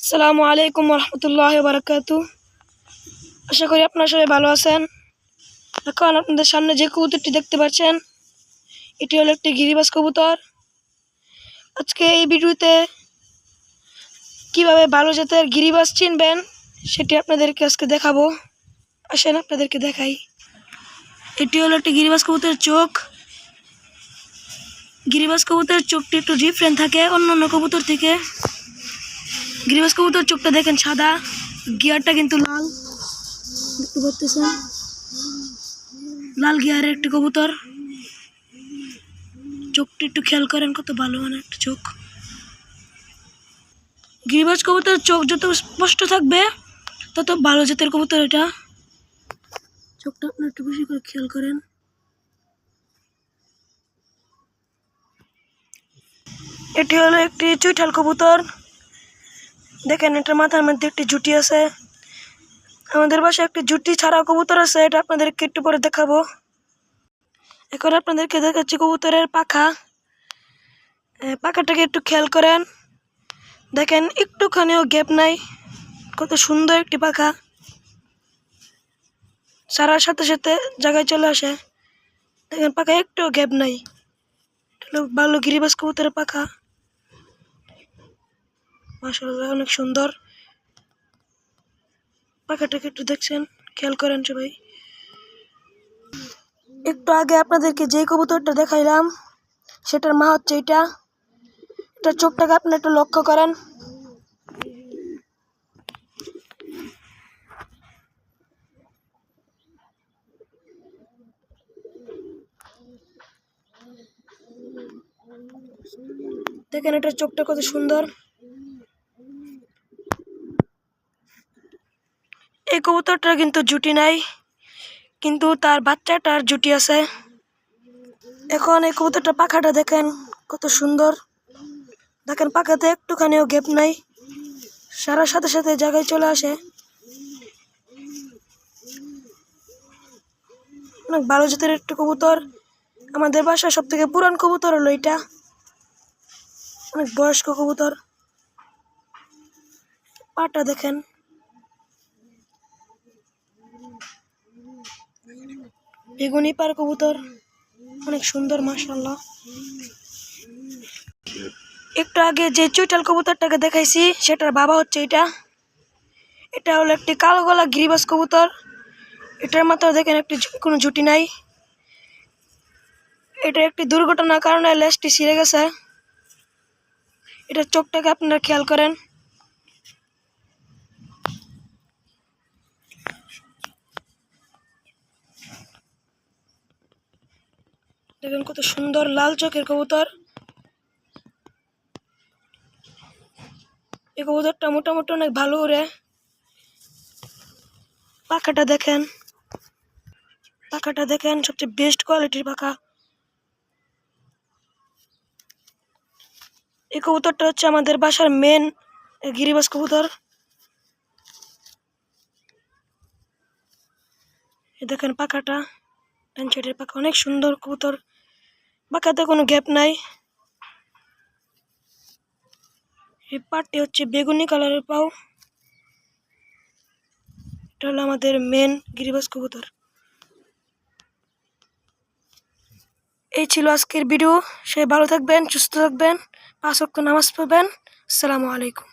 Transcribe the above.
আসসালামু আলাইকুম রহমতুল্লাহি ওয়া বারাকাতুহু। আশা করি আপনারা সবাই ভালো আছেন। এখন আপনাদের সামনে যে কবুতরটি দেখতে পাচ্ছেন, এটি হলো একটি গিরিবাজ কবুতর। আজকে এই ভিডিওতে কিভাবে ভালো জাতের গিরিবাজ চিনবেন সেটি আপনাদেরকে আজকে দেখাবো। আসেন আপনাদেরকে দেখাই। এটি হলো একটি গিরিবাজ কবুতরের চোখ। গিরিবাজ কবুতরের চোখটি একটু ডিফারেন্ট থাকে অন্যান্য কবুতর থেকে। গিরিবাজ কবুতর চোখটা দেখেন সাদা, গিয়ারটা কিন্তু লাল, দেখতে পাচ্ছেন, লাল গিয়ারের একটি কবুতর। চোখটি একটু খেয়াল করেন, কত ভালো মানের একটা চোখ। গিরিবাজ কবুতরের চোখ যত স্পষ্ট থাকবে তত ভালো জাতের কবুতর এটা। চোখটা আপনার একটু বেশি করে খেয়াল করেন। এটি হলো একটি চুইঠাল কবুতর। দেখেন, এটার মাথার মধ্যে একটি জুটি আছে। আমাদের বাসায় একটি জুটি ছাড়া কবুতর আছে, এটা আপনাদেরকে একটু পরে দেখাবো। এখন আপনাদেরকে দেখাচ্ছি কবুতরের পাখা। পাখাটাকে একটু খেয়াল করেন, দেখেন একটুখানিও গ্যাপ নাই, কত সুন্দর একটি পাখা। ছাড়ার সাথে সাথে জায়গায় চলে আসে, দেখেন পাখা একটুও গ্যাপ নাই। এটা ভালো গিরিবাজ কবুতরের পাখা, মাশাআল্লাহ অনেক সুন্দর। পাখাটাকে একটু দেখছেন, খেয়াল করেন সবাই। একটু আগে আপনাদেরকে যে কবুতরটা দেখাইলাম সেটার মা হচ্ছে এটা। এটার চোখটাকে আপনি একটু লক্ষ্য করেন। দেখেন এটার চোখটা কত সুন্দর। এই কবুতরটার কিন্তু জুটি নাই, কিন্তু তার বাচ্চাটার জুটি আছে। এখন এই কবুতরটার পাখাটা দেখেন কত সুন্দর। দেখেন পাখাতে একটুখানিও গ্যাপ নাই, সারার সাথে সাথে জায়গায় চলে আসে। অনেক ভালো জাতের একটু কবুতর। আমাদের বাসার সব থেকে পুরান কবুতর হলো এটা, অনেক বয়স্ক কবুতর। পাটা দেখেন, বেগুনি পার কবুতর, অনেক সুন্দর মাশাআল্লাহ। একটু আগে যে চুইঠাল কবুতরটাকে দেখাইছি সেটার বাবা হচ্ছে এটা। এটা হলো একটি কালো গলা গিরিবাজ কবুতর। এটার মাথায় দেখেন একটি কোনো জুটি নাই। এটা একটি দুর্ঘটনার কারণে লেজটি ছিঁড়ে গেছে। এটার চোখটাকে আপনারা খেয়াল করেন। দেখেন কত সুন্দর লাল চোখের কবুতর। এই কবুতরটা মোটামুটি অনেক ভালো উড়ে। পাখাটা দেখেন, পাখাটা দেখেন, সবচেয়ে বেস্ট কোয়ালিটির পাখা। এই কবুতরটা হচ্ছে আমাদের বাসার মেন গিরিবাজ কবুতর। এই দেখেন পাখাটা, ডান সাইডের পাখা, অনেক সুন্দর কবুতর। পাখাতে কোনো গ্যাপ নাই। এই পাটটি হচ্ছে বেগুনি কালারের পাও। এটা হলো আমাদের মেন গিরিবাজ কবুতর। এই ছিল আজকের ভিডিও। সে ভালো থাকবেন, সুস্থ থাকবেন, 5 ওয়াক্ত নামাজ পড়বেন। আসসালামু আলাইকুম।